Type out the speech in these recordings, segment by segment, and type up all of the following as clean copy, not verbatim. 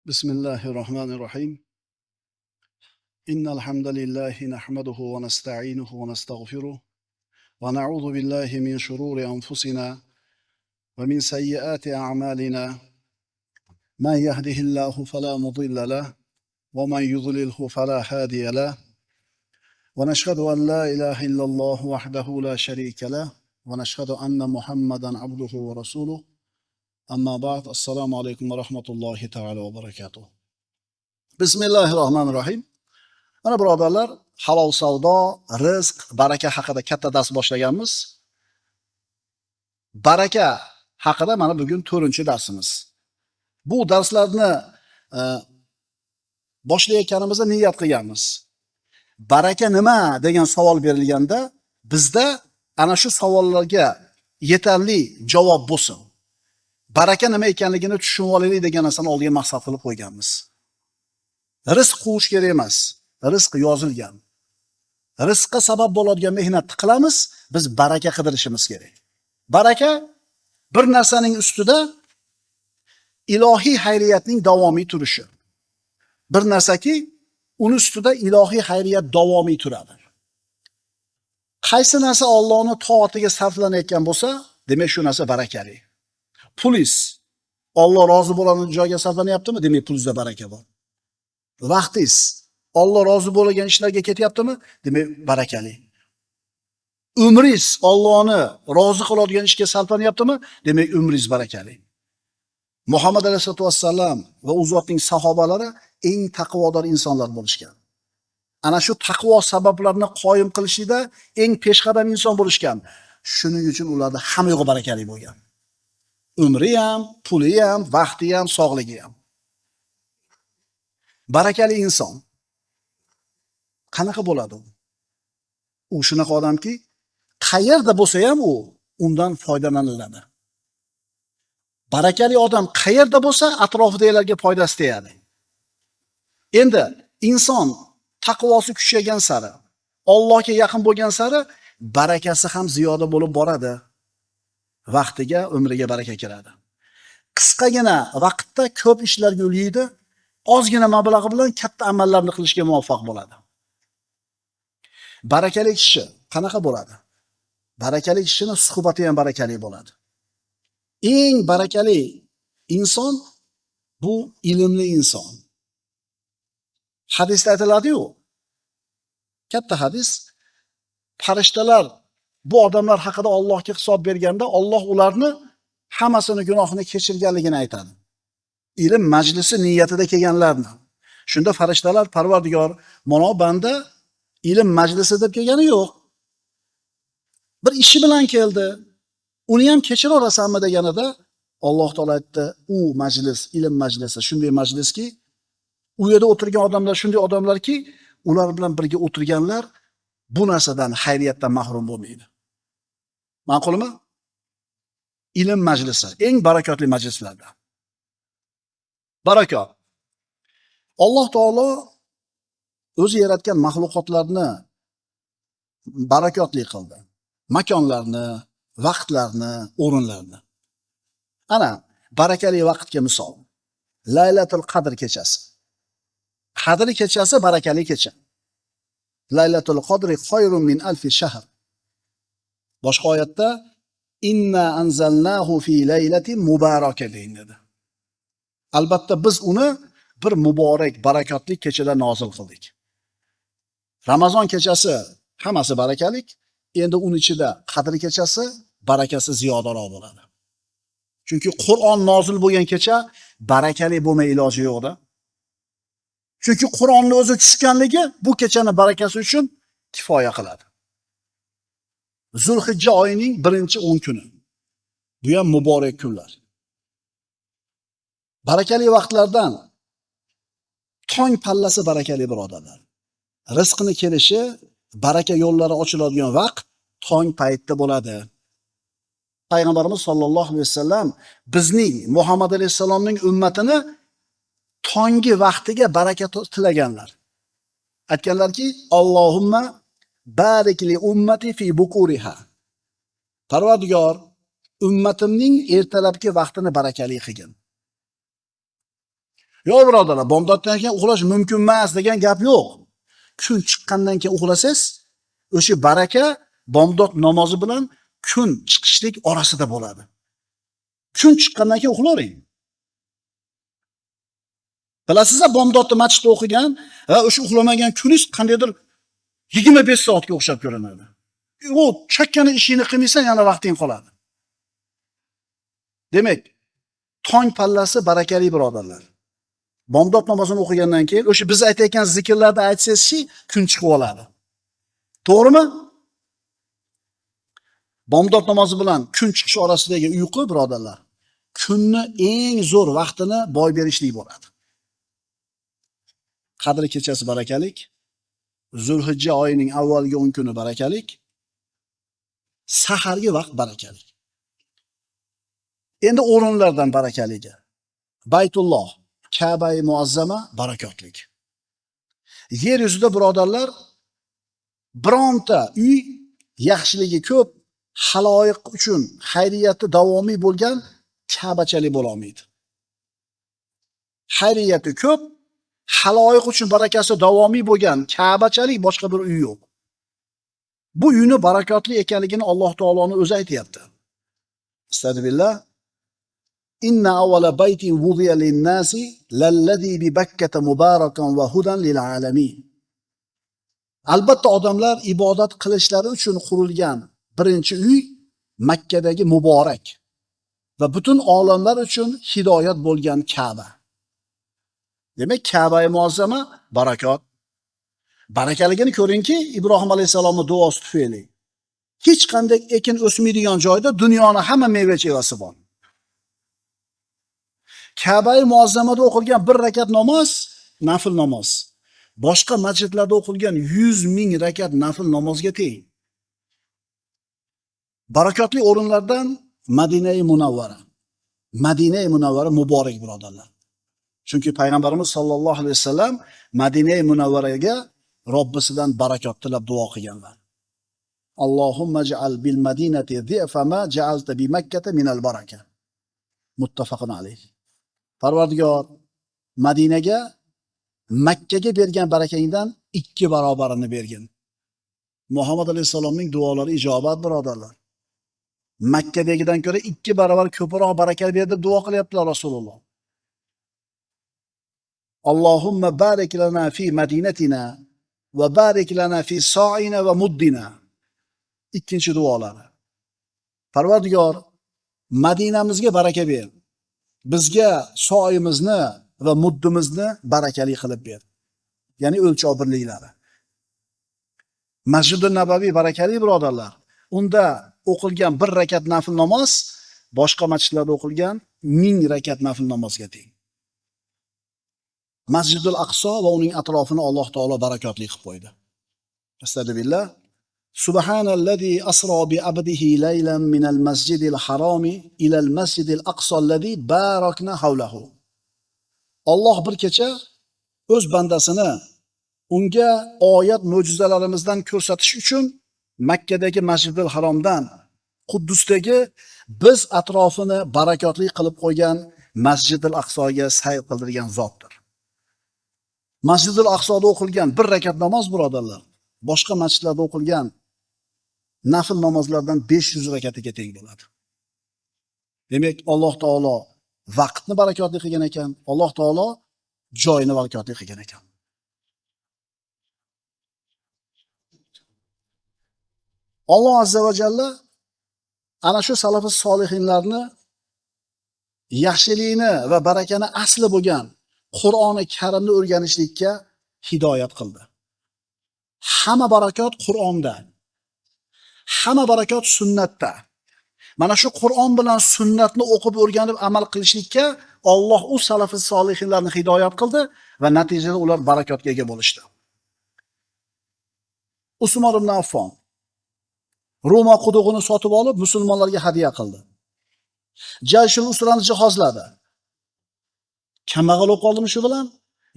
بسم الله الرحمن الرحيم إن الحمد لله نحمده ونستعينه ونستغفره ونعوذ بالله من شرور أنفسنا ومن سيئات أعمالنا من يهده الله فلا مضل له ومن يضلله فلا هادي له ونشهد أن لا إله إلا الله وحده لا شريك له ونشهد أن محمدا عبده ورسوله أما بعد السلام عليكم ورحمة الله تعالى وبركاته بسم الله الرحمن الرحيم. Mana birodarlar, halol savdo, rizq, baraka haqida katta dars boshlaganmiz. Baraka haqida mana bugun 4-darsimiz. Bu darslarni boshlayotganimizda niyat qilganmiz. Baraka nima degan savol berilganda, bizda ana shu savollarga yetarli javob bo'lsin. Baraka nima ekanligini tushunib olaylik degan narsani oldiga maqsad qilib qo'yganmiz. Rizq quvish kerak emas. Rizq yozilgan. Rizqqa sabab bo'ladigan mehnatni qilamiz, biz baraka qidirishimiz kerak. Baraka bir narsaning ustida ilohiy xayriyatning davomiy turishi. Bir narsaki uni ustida ilohiy xayriyat davomiy turadi. Qaysi narsa Allohning toatiga sarflanayotgan bo'lsa, demak shu narsa barakali. Puliz Alloh rozi bo'ladigan joyga sarflanyaptimi? Demak pulingizda baraka bor. Vaqtingiz Alloh rozi bo'lgan ishlarga ketyaptimi? Demak barakali. Umringiz Allohni rozi qiladigan ishga sarflanyaptimi? Demak umringiz barakali. Muhammad alayhisolatu vassalam va u zotning sahobalari eng taqvodor insonlar bo'lishgan. Ana shu taqvo sabablarini qoyim qilishida eng peshqadam inson bo'lishgan. Shuning uchun ularda hamma yo'g'i barakali bo'lgan. Umri ham, puli ham, vaqti ham, sog'ligi ham. Barakali inson qanaqa bo'ladi u? U shunaqa odamki, qayerda bo'lsa ham u undan foydalaniladi. Barakali odam qayerda bo'lsa, atrofidagilarga foydasi tegadi. Endi inson taqvosi kuchaygan sari, Allohga yaqin bo'lgan sari barakasi ham ziyoda bo'lib boradi. Vaqtiga, umriga baraka kiradi. Qisqagina vaqtda ko'p ishlarga yo'laydi, ozgina mablag' bilan katta amallarni qilishga muvaffaq bo'ladi. Barakali kishi qanaqa bo'ladi? Barakali kishining suhbati ham barakali bo'ladi. Eng barakali inson bu ilmli inson. Hadisda aytiladi-ku. Katta hadis. Farishtalar bu odamlar haqida Allohga hisob berganda, Alloh ularni hammasini gunohini kechirganligini aytadi. Ilm majlisi niyatida kelganlarni. Shunda farishtalar Parvardigor, mana banda ilm majlisi deb kelgani yo'q. Bir ishi bilan keldi. Uni ham kechira olasanmi deganida Alloh taolo aytdi, u majlis, ilm majlisi shunday majliski, u yerda o'tirgan odamlar shunday odamlarki, ular bilan birga o'tirganlar bu narsadan, xayriyatdan mahrum bo'lmaydi. Ma'qulmi? Ilm majlisi eng barakotli majlislardan. Barakot. Alloh taolo o'zi yaratgan mahluqotlarni barakotli qildi. Makonlarni, vaqtlarni, o'rinlarni. Ana, barakali vaqtga misol. Laylatul Qadr kechasi. Qadr kechasi barakali kecha. Laylatul Qadri xoyrun min alfi shahr. Boshqa oyatda inna anzalnahu fi laylatin mubarakatin dedi. Albatta biz uni bir muborak, barakotli kechada nozil qildik. Ramazon kechasi hammasi barakalik, endi uning ichida Qadr kechasi barakasi ziyodaroq bo'ladi. Chunki Qur'on nozil bo'lgan kecha barakali bo'lmay iloji yo'qda. Chunki Qur'onning o'zi tushganligi bu kechani barakasi uchun kifoya qiladi. Zulhijja oyining 1-10 kuni. Bu ham muborak kunlar. Barakali vaqtlardan tong pallasi barakali birodarlar. Rizqni kelishi, baraka yo'llari ochiladigan vaqt tong paytda bo'ladi. Payg'ambarimiz sollallohu alayhi vasallam bizning Muhammad alayhisalomning ummatini tongi vaqtiga baraka tilaganlar. Aytganlarki, Allohumma barik li ummati fi bukuriha. Parvardigor, ummatimning ertalabki vaqtini barakali qilgin. Yo'q birodarlar, bomdoddan keyin uxlash mumkin emas degan gap yo'q. Kun chiqqandan keyin uxlasangiz, o'sha baraka bomdod namozi bilan kun chiqishlik orasida bo'ladi. Kun chiqqandan keyin uxlavering. Bilasizmi, bomdodni masjidda o'qigan va o'sha uxlamagan kuningiz qandaydir 25 soatga o'xshab ko'rinadi. U chakkani ishini qilmaysan, yana vaqting qoladi. Demak, tong pallasi barakali birodarlar. Bomdod namozini o'qigandan keyin o'sha biz aytayotgan zikrlarni aytsangiz-chi, kun chiqib oladi. To'g'rimi? Bomdod namozi bilan kun chiqish orasidagi uyqu birodarlar, kunni eng zo'r vaqtini boy berishlik bo'ladi. Qadr kechasi barakalik, Zulhijja oyining avvalgi 10 kuni barakalik, sahargi vaqt barakalik. Endi o'rinlardan barakaligi. Baytulloh, Ka'ba-i muazzama barakotlik. Yer yuzida birodarlar, bironta uy yaxshiligi ko'p, haloyiq uchun xayriyati davomiy bo'lgan Ka'bachalik bo'la olmaydi. Xayriyati ko'p, haloyiq uchun barakasi davomiy bo'lgan Ka'bachalik boshqa bir uy yo'q. Bu uyni barakotli ekanligini Alloh taoloning o'zi aytayapti. Astagfirullah. Inna awwala baytin wudiya lin-nasi lallazi bi Bakkata mubarakan va hudan lil alamin. Albatta odamlar ibodat qilishlari uchun qurilgan birinchi uy Makkadagi muborak va butun olamlar uchun hidoyat bo'lgan Ka'ba. Demak, Ka'ba-i muazzama barakot. Barakaligini ko'ringki, Ibrohim alayhisolamning duosi tufayli hech qanday ekin o'smaydigan joyda dunyoning hamma meva-chevasi bor. Ka'ba-i muazzamada o'qilgan bir rakat namoz, nafil namoz, boshqa masjidlarda o'qilgan 100,000 rakat nafil namozga teng. Barakotli o'rinlardan Madina-i Munawvara. Madina-i Munawvara muborak birodarlar. Chunki payg'ambarimiz sollallohu alayhi vasallam Madina-i Munawvaraga Robbisidan barakot tilab duo qilganlar. Allohumma ja'al bil madinati dhi'fa ma ja'alta bi Makkata min al baraka. Muttafaqun alayh. Parvardigor, Madinaga Makkaga bergan barakangdan 2 barobarini bergin. Muhammad alayhisolamning duolari ijobat birodarlar. Makkadagidan ko'ra 2 barobar ko'proq baraka berdi deb duo qilyaptilar Rasululloh. Allohumma barik lana fi madinatina va barik lana fi sa'ina va muddina. Ikkinchi duolari. Parvardigor, Madinamizga baraka ber. Bizga so'yimizni va muddimizni barakali qilib ber. Ya'ni o'lchov birliklari. Masjidun Nabaviy barakali birodarlar. Unda o'qilgan bir rakat nafil namoz boshqa masjidlarda o'qilgan 1000 rakat nafil namozga teng. Masjidul Aqso va uning atrofini Alloh taolo barakotli qilib qo'ydi. Astagfirullah. Subhanallazi asra bi abdihi laylan minal masjidil harami ilal masjidil aqso allazi barakna havlahu. Alloh bir kecha o'z bandasini unga oyat mo'jizalarimizdan ko'rsatish uchun Makkadagi Masjidil Haromdan Quddusdagi biz atrofini barakotli qilib qo'ygan Masjidil Aqsoga sayr qildirgan zotdir. Masjidil Aqsoda o'qilgan bir rakat namoz birodarlar, boshqa masjidlarda o'qilgan nafil namozlardan 500 rakatiga teng bo'ladi. Demak, Alloh taolo vaqtni barakotli qilgan ekan, Alloh taolo joyini barakotli qilgan ekan. Alloh azza va jalla ana shu salafus solihinlarni yaxshilikni va barakani asli bo'lgan Qur'oni Karimni o'rganishlikka hidoyat qildi. Hamma barakot Qur'onda. Hamma barakot sunnatda. Mana shu Qur'on bilan sunnatni o'qib o'rganib amal qilishlikka Alloh u salafus solihinlarni hidoyat qildi va natijada ular barakotga ega bo'lishdi. Usmon ibn Affon Roma qudug'ini sotib olib musulmonlarga hadya qildi. Jayshul usrani jihozladi. Kambag'al bo'lib qoldimi shu bilan?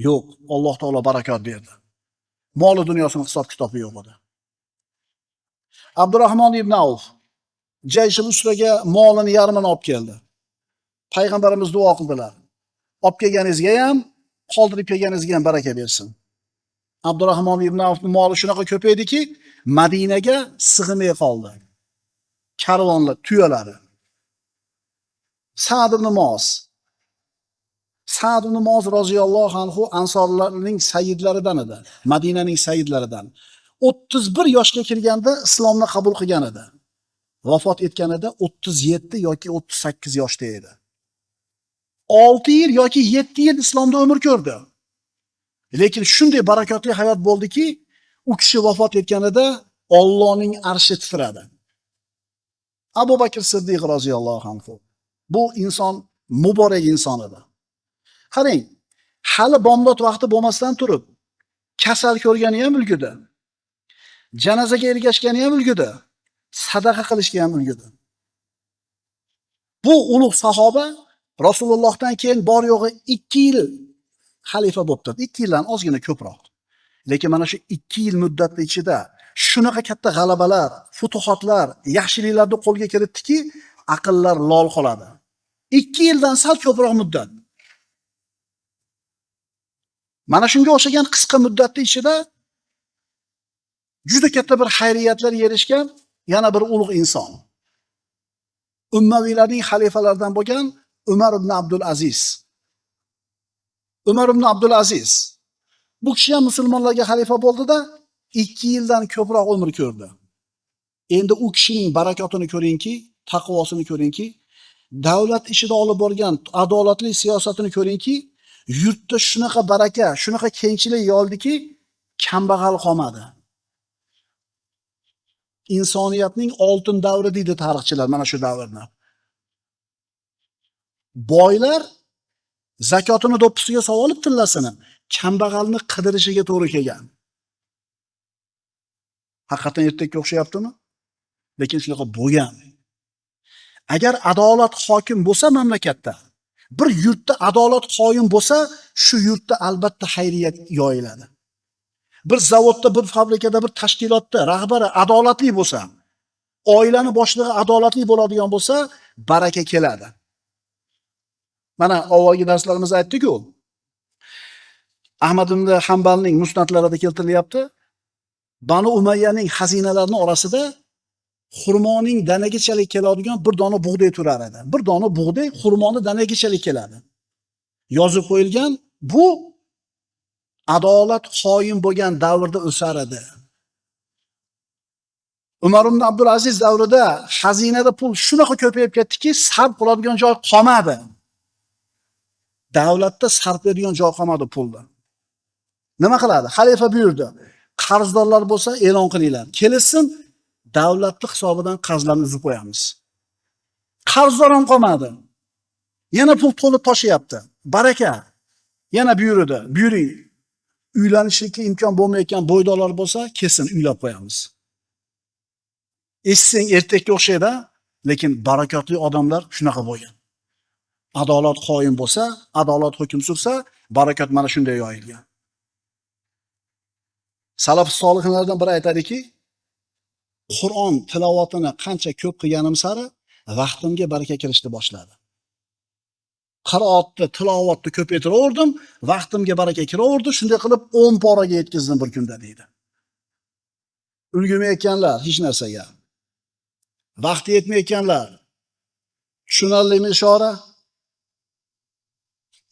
Yo'q, Alloh taolo barakot berdi. Moli dunyosini hisob-kitobi yo'q edi. Abdurrahmon ibn Avf Jayshul usraga molini yarmini olib keldi. Payg'ambarimiz duo qildilar. Olib kelganingizga ham qoldirib kelganingizga ham baraka bersin. Abdurahmon ibn Avfning moli shunaqa ko'paydiki, Madinaga sig'may qoldi. Karvonlar, tuyalari. Sa'd ibn Muoz. Sa'd ibn Muoz roziyallohu anhu ansorlarning sayyidlaridan edi. Madinaning sayyidlaridan. 31 yoshga kirganda islomni qabul qilgan edi. Vafot etganida 37 yoki 38 yoshda edi. 6 yil yoki 7 yil islomda umr ko'rdi. Lekin shunday barakotli hayot bo'ldiki, u kishi vafot etganida Allohning arshi titradi. Abu Bakr Siddiq roziyallohu anhu. Bu inson muborak inson edi. Qarang, hali bomdod vaqti bo'lmasdan turib, kasal ko'rgani ham ulgudi. Janozaga ergashgani ham ulgudi. Sadaqa qilishga ham ulgudi. Bu ulug' sahoba Rasulullohdan keyin bor yo'g'i 2 yil xalifa bo'libdi. 2 yildan ozgina ko'proq. Lekin mana shu 2 yil muddatning ichida shunaqa katta g'alabalar, futuhotlar, yaxshiliklarni qo'lga kiritdiki, aqllar lol qoladi. 2 yildan sal ko'proq muddat. Mana shunga o'xshagan qisqa muddatning ichida juda katta bir xayriyatlar erishgan yana bir ulug' inson. Ummaviylarning xalifalaridan bo'lgan Umar ibn Abdul Aziz. Umar ibn Abdul Aziz. Bu kishi ham musulmonlarga xalifa bo'ldi-da, 2 yildan ko'proq umr ko'rdi. Endi u kishining barakotini ko'ringki, taqvosini ko'ringki, davlat ishida olib borgan adolatli siyosatini ko'ringki, yurtda shunaqa baraka, shunaqa kengchilik yo'ldiki, kambag'al qolmadi. Insoniyatning oltin davri deydi tarixchilar mana shu davrni. Boylar zakotini do'ppisiga solib tillasini, kambag'alni qidirishiga to'g'ri kelgan. Haqiqatan ertakka o'xshayaptimi? Lekin shunaqa bo'lgan. Agar adolat hokim bo'lsa mamlakatda, bir yurtda adolat qoyim bo'lsa, shu yurtda albatta xayriyat yoyiladi. Bir zavodda, bir fabrikada, bir tashkilotda rahbari adolatli bo'lsa, oilani boshlig'i adolatli bo'ladigan bo'lsa, baraka keladi. Mana avvalgi darslarimizda aytdik-ku. Ahmad ibn Hanbalning musnadlarida keltirilyapti. Banu Umayyaning xazinalarining orasida xurmoning danagichalik keladigan bir dona bug'doy turar edi. Bir dona bug'doy xurmoni danagichalik keladi. Yozib qo'yilgan, bu adolat qoyim bo'lgan davrda o'sar edi. Umar ibn Abdul Aziz davrida xazinada pul shunaqa ko'payib ketdiki, sarf qiladigan joy qolmadi. Davlatda sarf qiladigan joy qolmadi pulni. Nima qiladi? Xalifa buyurdi. Qarzdorlar bo'lsa e'lon qilinglar. Kelsin, davlatning hisobidan qarzlarni uzib qo'yamiz. Qarzdor ham qolmadi. Yana pul to'lib toshyapti. Baraka. Yana buyurdi. Buyuring. Uylanishlikka imkon bo'lmayotgan bo'ydoqlar bo'lsa, kesin uylab qo'yamiz. Eshitsang ertakka o'xshaydi, lekin barakotli odamlar shunaqa bo'lgan. Adolat qoyim bo'lsa, adolat hukm sursa, barakot mana shunday yoyilgan. Salaf solihlardan biri aytadiki, Qur'on tilovatini qancha ko'p qilganim sari vaqtimga baraka kirishni boshladi. Qiroatni, tilovatni ko'paytiraverdim, vaqtimga baraka kiraverdi, shunday qilib 10 poraga yetkazdim bir kunda deydi. Ulgurmayotganlar hech narsaga. Vaqti yetmayotganlar. Tushunarlimi ishora?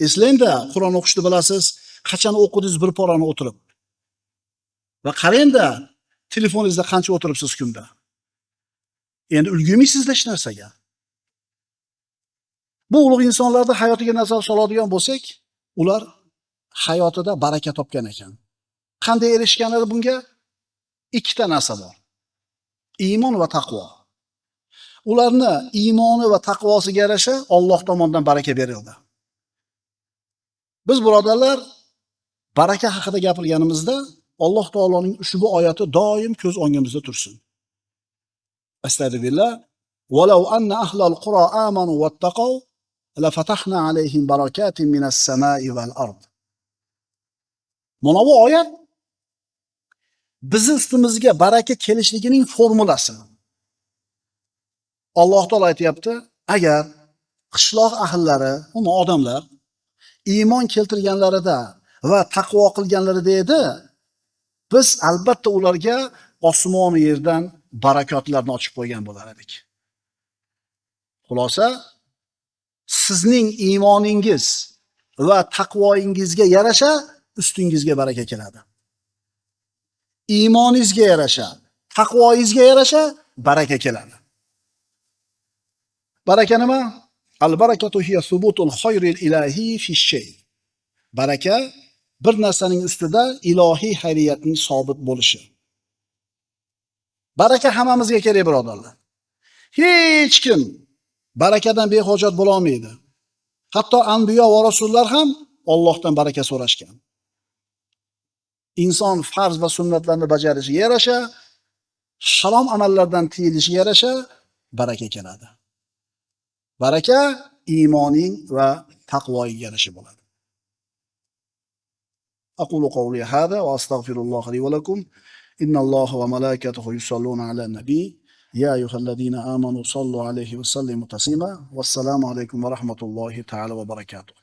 Eslangda, Qur'on o'qishni bilasiz, qachon o'qidingiz bir porani o'tirib. Va qarangda, telefoningizda qancha o'tiribsiz kunda. Endi ulgurmaysizda hech narsaga. Bu ulug' insonlarning hayotiga nazar soladigan bo'lsak, ular hayotida baraka topgan ekan. Qanday erishganlari bunga? 2 ta narsa bor. Iymon va taqvo. Ularni iymoni va taqvosiga yarasha Alloh tomonidan baraka berildi. Biz birodarlar, baraka haqida gapirganimizda Alloh taoloning ushbu oyati doim ko'z o'ngimizda tursin. Astagfirullah. Walau anna ahlal qura amanu wattaqaw la fatahna alayhim barakatin minas samai wal ard. Mana bu oyat bizning ustimizga baraka kelishligining formulasi. Alloh taolo aytayapti, agar qishloq ahllari, uni odamlar iymon keltirganlarida va taqvo qilganlarida edi, biz albatta ularga osmon va yerdan barakotlarni ochib qo'ygan bo'lar edik. Xulosa, sizning iymoningiz va taqvoingizga yarasha ustingizga baraka keladi. Iymoningizga yarasha, taqvoingizga yarasha baraka keladi. Baraka nima? Al-barakatu hiya subutul khayril ilahi fi shay. Baraka bir narsaning ustida ilohiy xayriyatning sobit bo'lishi. Baraka hammamizga kerak, birodarlar. Hech kim barakadan behojat bo'la olmaydi. Hatto anbiyo va rasullar ham Allohdan baraka so'rashgan. Inson farz va sunnatlarni bajarishiga yarasha, harom amallardan tiyilishiga yarasha baraka keladi. Baraka iymoning va taqvoiga yarasha bo'ladi. Aqulu qawli hada va astaghfirulloh li va lakum. Innalloha va malaikatahu yusalluna alan nabiy. Ya ayyuhallazina amanu sallu alayhi va sallimu taslima. Wassalamu alaykum va rahmatullohi ta'ala va barakatuh.